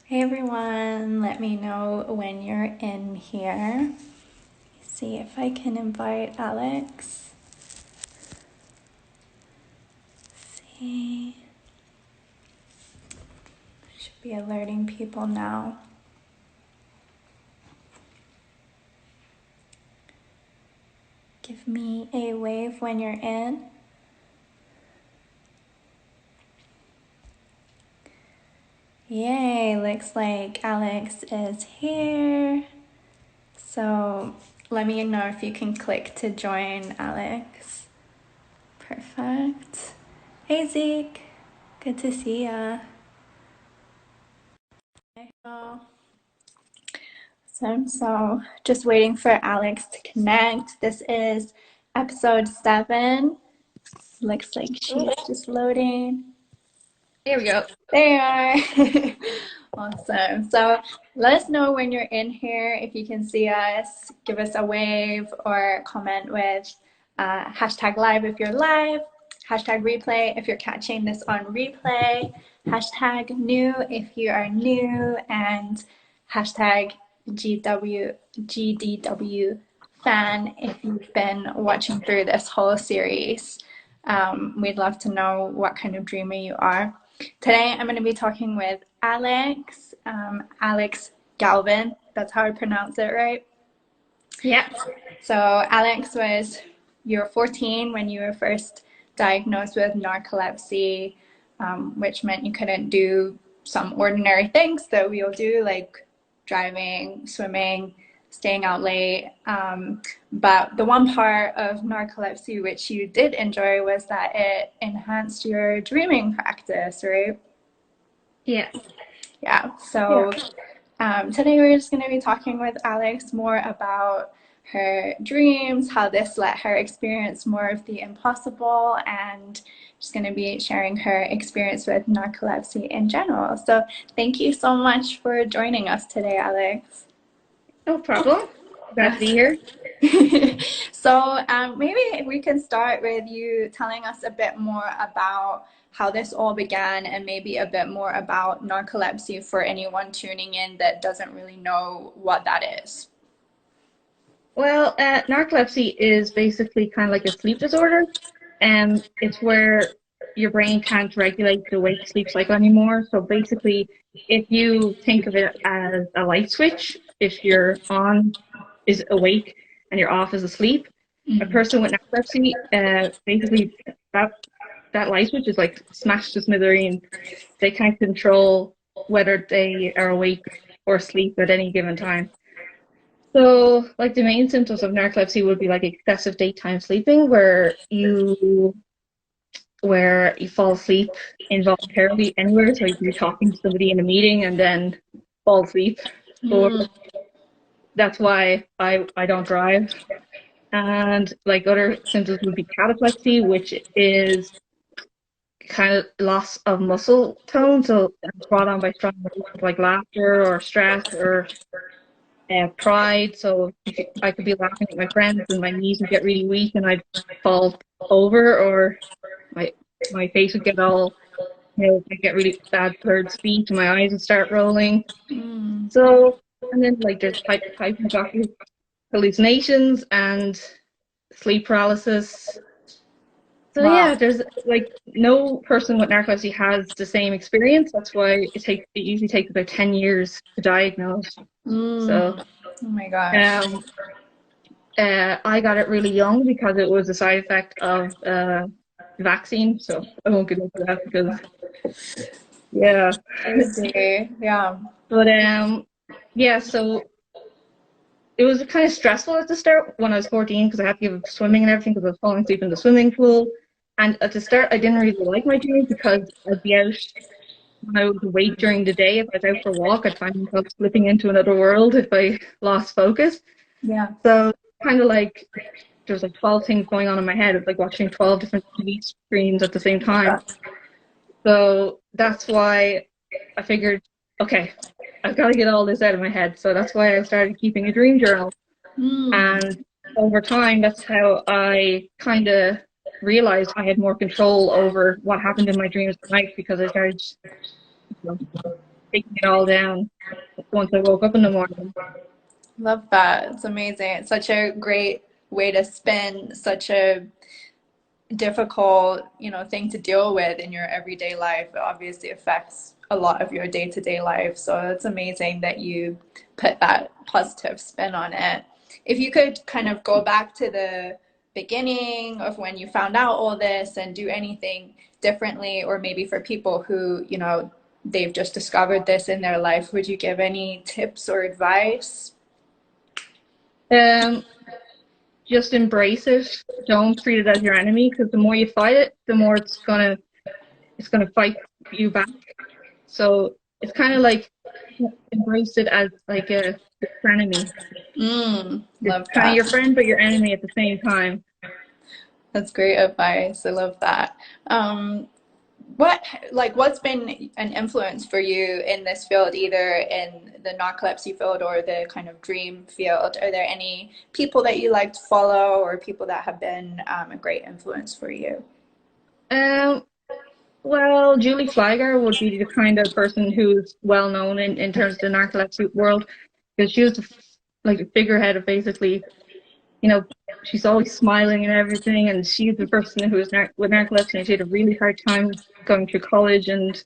Hey everyone, let me know when you're in here. See if I can invite Alex. See, should be alerting people now. Give me a wave when you're in. Yay, looks like Alex is here. So let me know if you can click to join Alex. Perfect. Hey Zeke, good to see ya. So just waiting for Alex to connect. This is episode 7. Looks like she's just loading. Here we go. There you are. Awesome. So let us know when you're in here. If you can see us, give us a wave or comment with hashtag live if you're live, hashtag replay if you're catching this on replay, hashtag new if you are new, and hashtag GDW fan if you've been watching through this whole series. We'd love to know what kind of dreamer you are. Today I'm going to be talking with Alex, Alex Galvin. That's how I pronounce it, right? Yeah. So Alex you were 14 when you were first diagnosed with narcolepsy, which meant you couldn't do some ordinary things that we all do, like driving, swimming, staying out late. But the one part of narcolepsy which you did enjoy was that it enhanced your dreaming practice, right? Yeah. Yeah. So today we're just going to be talking with Alex more about her dreams, how this let her experience more of the impossible, and she's going to be sharing her experience with narcolepsy in general. So thank you so much for joining us today, Alex. No problem. Glad to be here. So maybe we can start with you telling us a bit more about how this all began and maybe a bit more about narcolepsy for anyone tuning in that doesn't really know what that is. Well, narcolepsy is basically kind of like a sleep disorder, and it's where your brain can't regulate the wake sleep cycle anymore. So basically, if you think of it as a light switch, if you're on is awake and you're off is asleep, a person with narcolepsy, basically that that light switch is like smashed to smithereens. They can't control whether they are awake or asleep at any given time. So, like the main symptoms of narcolepsy would be like excessive daytime sleeping, where you fall asleep involuntarily anywhere. So you could be talking to somebody in a meeting and then fall asleep. Or that's why I don't drive. And like other symptoms would be cataplexy, which is kind of loss of muscle tone, so brought on by strong emotions like laughter or stress or pride. So I could be laughing at my friends and my knees would get really weak and I'd fall over, or my face would get all, I'd get really bad blurred speech and my eyes would start rolling. So, and then like there's hypnagogic hallucinations and sleep paralysis. So Wow. yeah, there's like no person with narcolepsy has the same experience. That's why it usually takes about 10 years to diagnose. So Oh my gosh. I got it really young because it was a side effect of vaccine. So I won't get into that because yeah. I see. Yeah. But yeah, so it was kind of stressful at the start when I was 14 because I had to give up swimming and everything because I was falling asleep in the swimming pool. And at the start, I didn't really like my dreams because I'd be out when I was awake during the day. If I was out for a walk, I'd find myself slipping into another world if I lost focus. Yeah. So kind of like there's like 12 things going on in my head. It's like watching 12 different TV screens at the same time. So that's why I figured, okay, I've got to get all this out of my head. So that's why I started keeping a dream journal. And over time, that's how I kind of realized I had more control over what happened in my dreams at night because I started, taking it all down once I woke up in the morning. Love that. It's amazing. It's such a great way to spend such a difficult, thing to deal with in your everyday life. It obviously affects a lot of your day-to-day life. So it's amazing that you put that positive spin on it. If you could kind of go back to the beginning of when you found out all this and do anything differently, or maybe for people who, they've just discovered this in their life, would you give any tips or advice? Um, just embrace it. Don't treat it as your enemy, because the more you fight it, the more it's gonna fight you back. So it's kind of like embrace it as like a frenemy. It's Love kind of that. your friend, but your enemy at the same time. That's great advice. I love that. Um, what's been an influence for you in this field, either in the narcolepsy field or the kind of dream field? Are there any people that you like to follow, or people that have been a great influence for you? Um, well, Julie Flygare would be the kind of person who's well known in terms of the narcolepsy world, because she was like a figurehead of basically, you know, she's always smiling and everything, and she's the person who was with narcolepsy, and she had a really hard time going through college and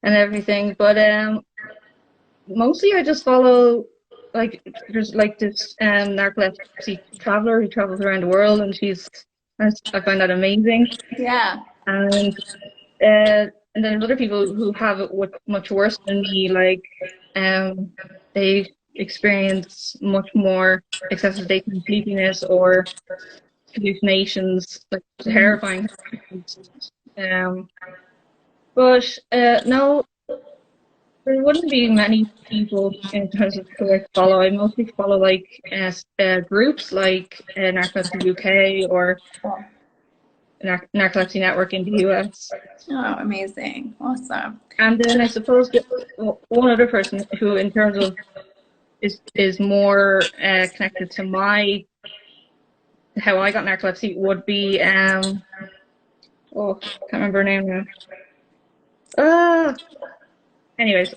everything. But mostly I just follow like there's like this narcolepsy traveler who travels around the world, and I find that amazing. Yeah. And and then other people who have it much worse than me, like they experience much more excessive daytime sleepiness or hallucinations, like terrifying hallucinations. But no, there wouldn't be many people in terms of who I follow. I mostly follow like groups like Narcolepsy UK or Narcolepsy Network in the US. Oh, amazing. Awesome. And then I suppose that one other person who, in terms of, is more connected to my how I got narcolepsy would be oh, can't remember her name now. Anyways,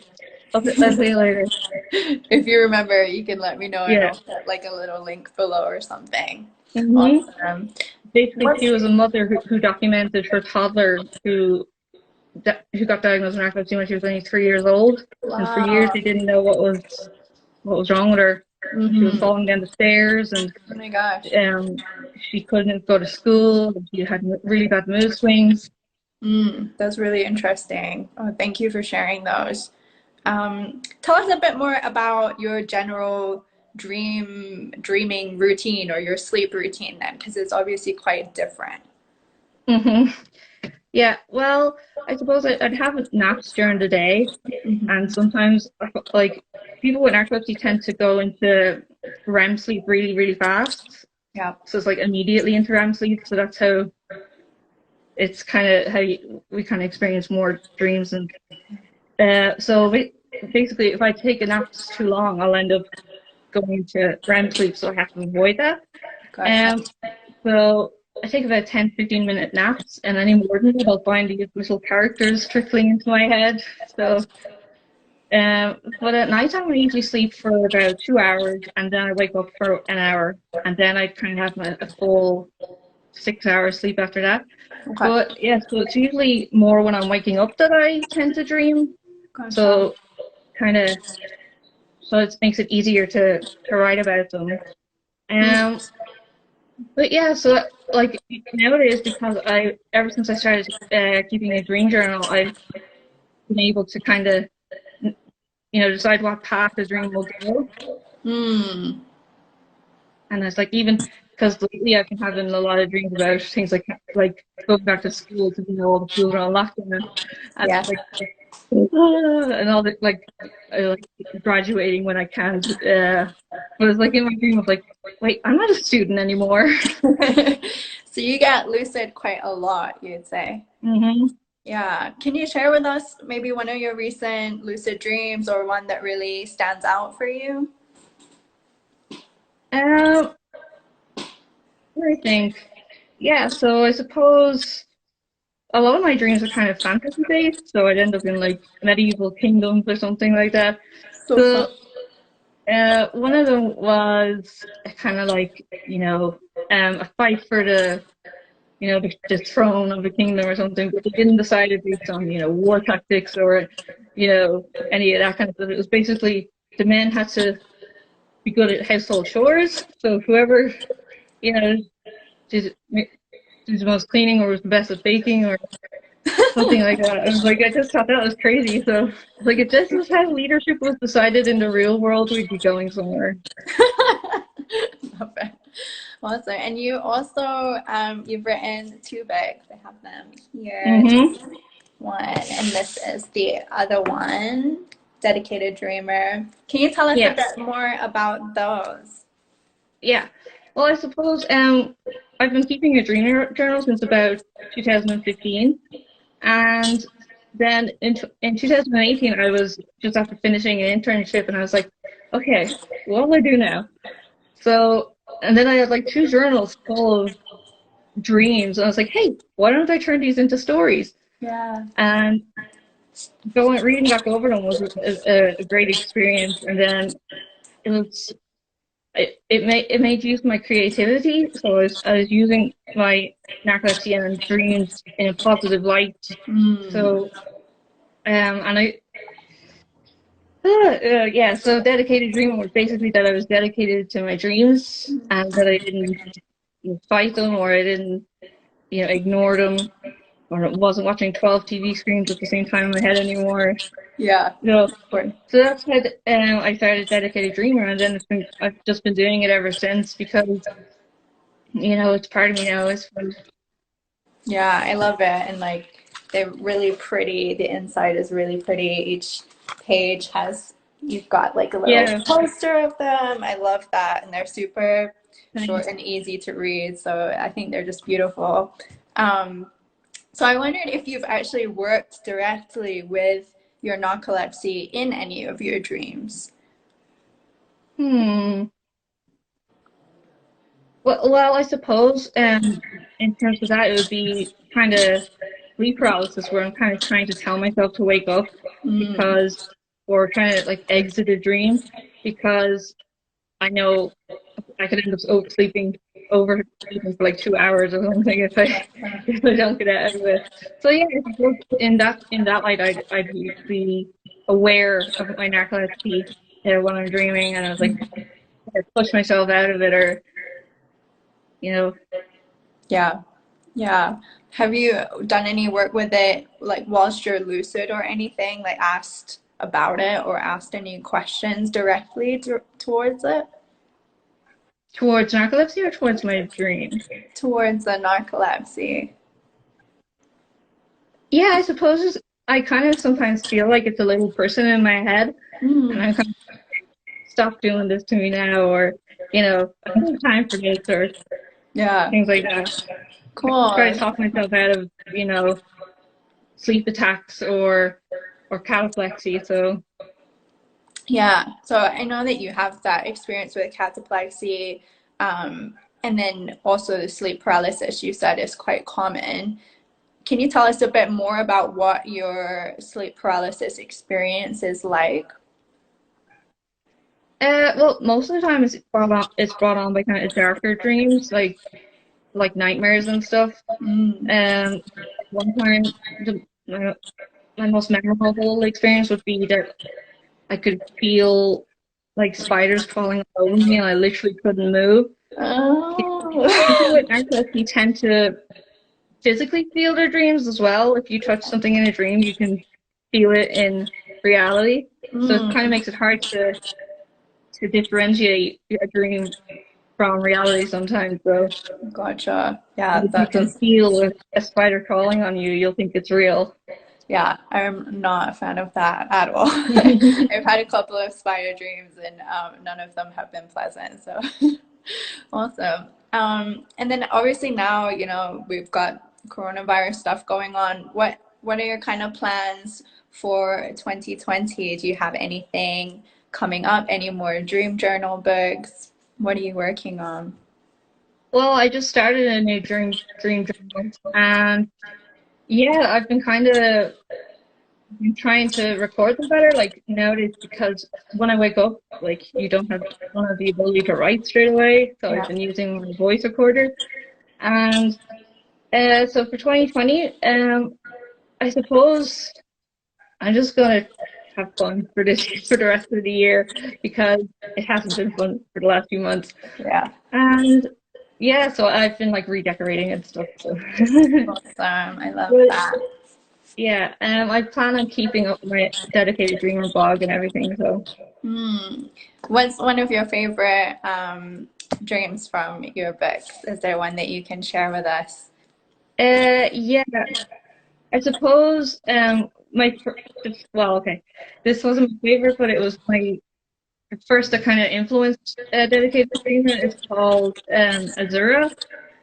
I'll tell you later. If you remember, you can let me know, and Yeah. I'll put like a little link below or something. hmm Awesome. Basically, What's she was a mother who documented her toddler who got diagnosed with narcolepsy when she was only 3 years old, and for years Wow. they didn't know what was wrong with her. She was falling down the stairs, and Oh my gosh. she couldn't go to school. She had really bad mood swings. That's really interesting. Oh, thank you for sharing those. Tell us a bit more about your general dreaming routine or your sleep routine then, because it's obviously quite different. hmm Yeah, well, I suppose I'd have naps during the day, and Hmm. sometimes like people with narcolepsy tend to go into REM sleep really, really fast. Yeah. So it's like immediately into REM sleep. So that's how it's kind of we kind of experience more dreams. And so basically, if I take a nap that's too long, I'll end up going into REM sleep. So I have to avoid that. Gotcha. Um, so I take about 10-15 minute naps, and any more than that, I'll find these little characters trickling into my head. So, but at nighttime, I usually sleep for about 2 hours, and then I wake up for an hour, and then I kind of have a full 6 hours sleep after that. Okay. But yeah, so it's usually more when I'm waking up that I tend to dream. Gotcha. So kind of, so it makes it easier to write about them. Mm. Um, but yeah, so like nowadays, because ever since I started keeping a dream journal, I've been able to kind of, decide what path the dream will go. Mm. And it's like even because lately I've been having a lot of dreams about things like going back to school because all the schools are on lockdown, and Yeah. like and all the like graduating when I can't. But it's like in my dream of like, wait, I'm not a student anymore. So you get lucid quite a lot, you'd say. hmm Yeah. Can you share with us maybe one of your recent lucid dreams, or one that really stands out for you? I think, yeah. So I suppose. a lot of my dreams are kind of fantasy based, so I'd end up in like medieval kingdoms or something like that. So fun. So one of them was kind of like, a fight for the throne of the kingdom or something, but they didn't decide it based on, war tactics or, any of that kind of stuff. It was basically the men had to be good at household chores. So whoever, you know, did, did the most cleaning or was the best at baking or something like that. I was like, I just thought that was crazy. So, like, if this is how leadership was decided in the real world, we'd be going somewhere. Love it. Awesome. And you also you've written two books. I have them here. Hmm. One, and this is the other one, Dedicated Dreamer. Can you tell us a Yeah, bit more about those? yeah. Well, I suppose I've been keeping a dream journal since about 2015, and then in 2018, I was just after finishing an internship, and I was like, okay, what will I do now? So, and then I had like two journals full of dreams, and I was like, hey, why don't I turn these into stories? Yeah. And going reading back over them was a great experience. And then it was it made use of my creativity. So I was using my narcolepsy and dreams in a positive light. Mm. So and I yeah, so dedicated dreaming was basically that I was dedicated to my dreams and that I didn't fight them or I didn't ignore them or wasn't watching 12 TV screens at the same time in my head anymore. Yeah. No, Important. so that's how I started Dedicated Dreamer, and then I've just been doing it ever since because it's part of me now. It's fun. Yeah, I love it. And like they're really pretty. The inside is really pretty. Each page has you've got like a little Yeah, poster of them. I love that. And they're super short nice. and easy to read. So I think they're just beautiful. Um, so I wondered if you've actually worked directly with your narcolepsy in any of your dreams. Hmm. Well, I suppose in terms of that, it would be kind of sleep paralysis where I'm kind of trying to tell myself to wake up Mm, because, or trying to like exit a dream because I know I could end up over sleeping for like 2 hours or something if I if I don't get out of it. So yeah, I suppose in that light, I'd be aware of my narcolepsy when I'm dreaming, and I was like, I push myself out of it, or you know, yeah, yeah. Have you done any work with it, like whilst you're lucid or anything, like asked about it or asked any questions directly towards it? towards narcolepsy or towards my dream. Towards the narcolepsy. Yeah, I suppose I kind of sometimes feel like it's a little person in my head, and Mm, I'm kind of stop doing this to me now, or I don't have time for this, or yeah, things like that. Try cool. to talk myself out of sleep attacks or cataplexy. So Yeah, so I know that you have that experience with cataplexy, and then also the sleep paralysis you said is quite common. Can you tell us a bit more about what your sleep paralysis experience is like? well, most of the time it's brought on by kind of darker dreams, like nightmares and stuff. Mm. One time, my most memorable experience would be that I could feel like spiders crawling all over me, and I literally couldn't move. People Oh. with narcolepsy tend to physically feel their dreams as well. If you touch something in a dream, you can feel it in reality. So it kind of Mm. makes it hard to differentiate a dream from reality sometimes. So Gotcha. Yeah, if you that can does. feel a spider crawling on you, you'll think it's real. Yeah, I'm not a fan of that at all. I've had a couple of spider dreams and none of them have been pleasant. So awesome. And then obviously now, we've got coronavirus stuff going on. What are your kind of plans for 2020? Do you have anything coming up? Any more dream journal books? What are you working on? Well, I just started a new dream journal, and Yeah, I've been kind of trying to record them better, like nowadays, because when I wake up, like don't have the ability to write straight away. So I've Yeah. been using my voice recorder. And so for 2020, I suppose I'm just gonna have fun for this for the rest of the year because it hasn't been fun for the last few months. Yeah. And yeah, so I've been like redecorating and stuff. So, Awesome. I love but that. yeah, I plan on keeping up my dedicated dreamer blog and everything. So, Hmm. What's one of your favorite dreams from your books? Is there one that you can share with us? yeah, I suppose well, okay, this wasn't my favorite, but it was my first that kind of influenced dedicated dreamer. It's called Azura,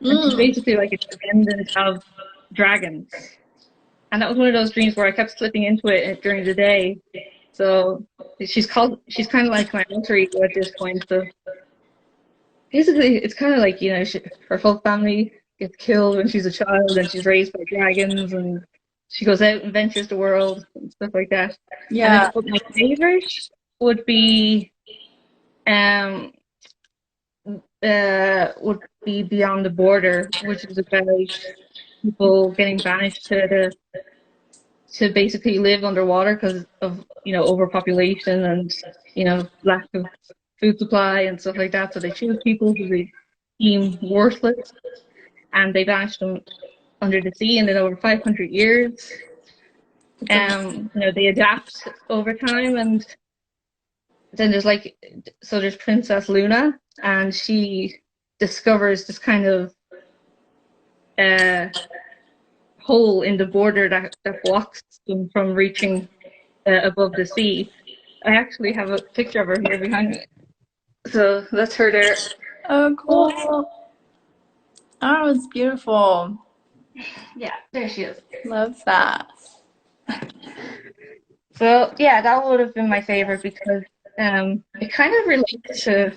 and she's Mm. basically like a descendant of dragons. And that was one of those dreams where I kept slipping into it during the day. So she's kind of like my alter ego at this point. So basically, it's kind of like, her whole family gets killed when she's a child and she's raised by dragons and she goes out and ventures the world and stuff like that. And then, Yeah. but my favorite would be, um, would be Beyond the Border, which is about people getting banished to basically live underwater because of, overpopulation and, lack of food supply and stuff like that. So they choose people who they deem worthless and they banish them under the sea. And then over 500 years, It's amazing. they adapt over time. And then there's Princess Luna, and she discovers this kind of uh, hole in the border that blocks them from reaching above the sea. I actually have a picture of her here behind me. So that's her there. Oh, cool. Oh, it's beautiful. Yeah, there she is. Love that. So yeah, that would have been my favorite because it kind of relates to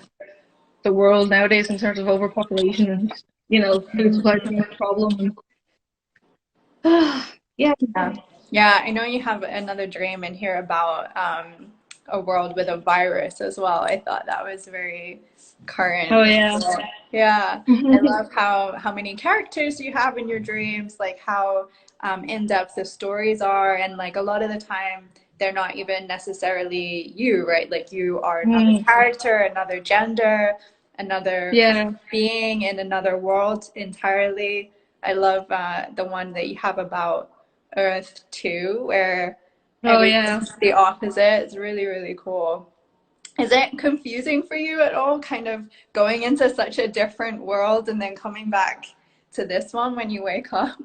the world nowadays in terms of overpopulation and food supply being a problem. Yeah, Yeah. Yeah, I know you have another dream in here about a world with a virus as well. I thought that was very current oh and yeah. cool. Yeah, I love how many characters you have in your dreams, like how in-depth the stories are, and like a lot of the time they're not even necessarily you, right? Like you are another Mm, character, another gender, another yeah. being in another world entirely. I love the one that you have about Earth too, where Oh yeah. everything's the opposite. It's really, really cool. Is it confusing for you at all, kind of going into such a different world and then coming back to this one when you wake up?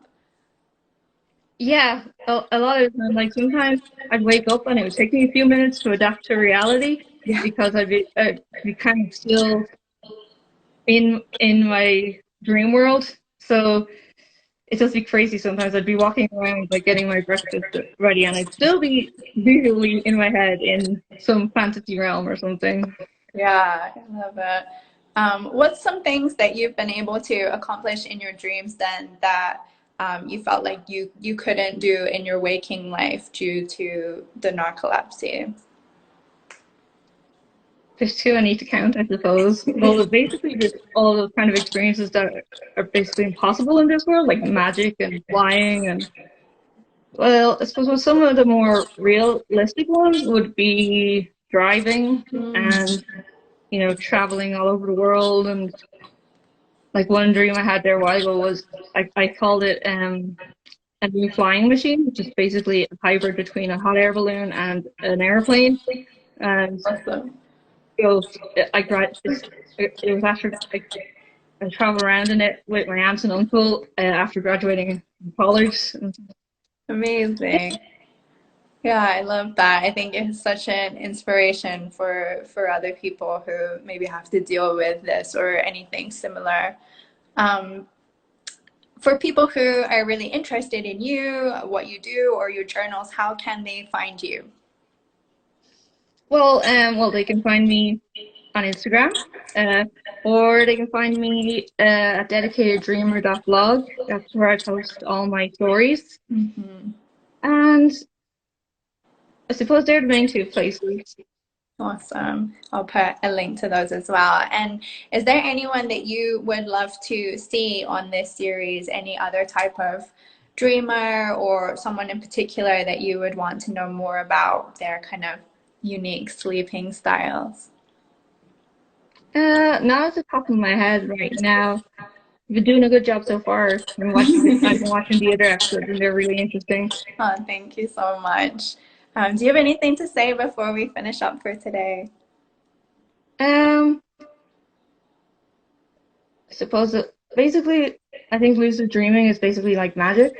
Yeah, a lot of the time, like sometimes I'd wake up and it would take me a few minutes to adapt to reality Yeah. because I'd be kind of still in my dream world. So it just be crazy sometimes. I'd be walking around like getting my breakfast ready and I'd still be visually in my head in some fantasy realm or something. Yeah, I love it. What's some things that you've been able to accomplish in your dreams then that you felt like you couldn't do in your waking life due to the narcolepsy? There's two I need to count, I suppose. Well, basically, there's all those kind of experiences that are basically impossible in this world, like magic and flying. And well, I suppose some of the more realistic ones would be driving Mm. and, traveling all over the world. And like one dream I had there a while ago was I called it a new flying machine, which is basically a hybrid between a hot air balloon and an airplane. And Awesome. so it was after I travel around in it with my aunt and uncle after graduating from college. And, yeah, Amazing. Yeah, I love that. I think it's such an inspiration for other people who maybe have to deal with this or anything similar. Um, for people who are really interested in you, what you do, or your journals, how can they find you? well, they can find me. on Instagram, or they can find me at dedicatedDreamer.blog. That's where I post all my stories. Mm-hmm. And I suppose they're the main two places. Awesome. I'll put a link to those as well. And is there anyone that you would love to see on this series? Any other type of dreamer or someone in particular that you would want to know more about their kind of unique sleeping styles? Not at the top of my head right now. You've been doing a good job so far. I've been watching the other episodes and they're really interesting. Oh, thank you so much. Do you have anything to say before we finish up for today? Um, I suppose basically, I think lucid dreaming is basically like magic.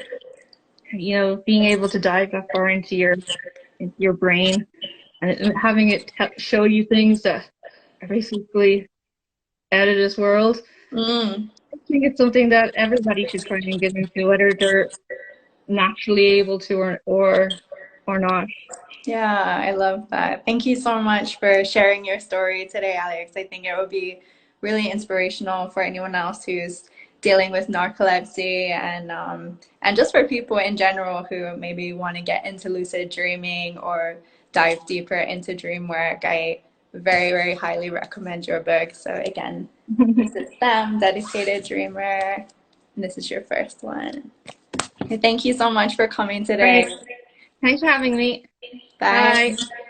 You know, being able to dive that far into your brain and having it show you things that are basically out of this world. Mm. I think it's something that everybody should try and get into, whether they're naturally able to or not. Yeah, I love that. Thank you so much for sharing your story today, Alex. I think it would be really inspirational for anyone else who's dealing with narcolepsy and just for people in general who maybe want to get into lucid dreaming or dive deeper into dream work. I very, very highly recommend your book. So again, this is Them, Dedicated Dreamer. And this is your first one. Okay, thank you so much for coming today. Great. Thanks for having me. Bye. Bye.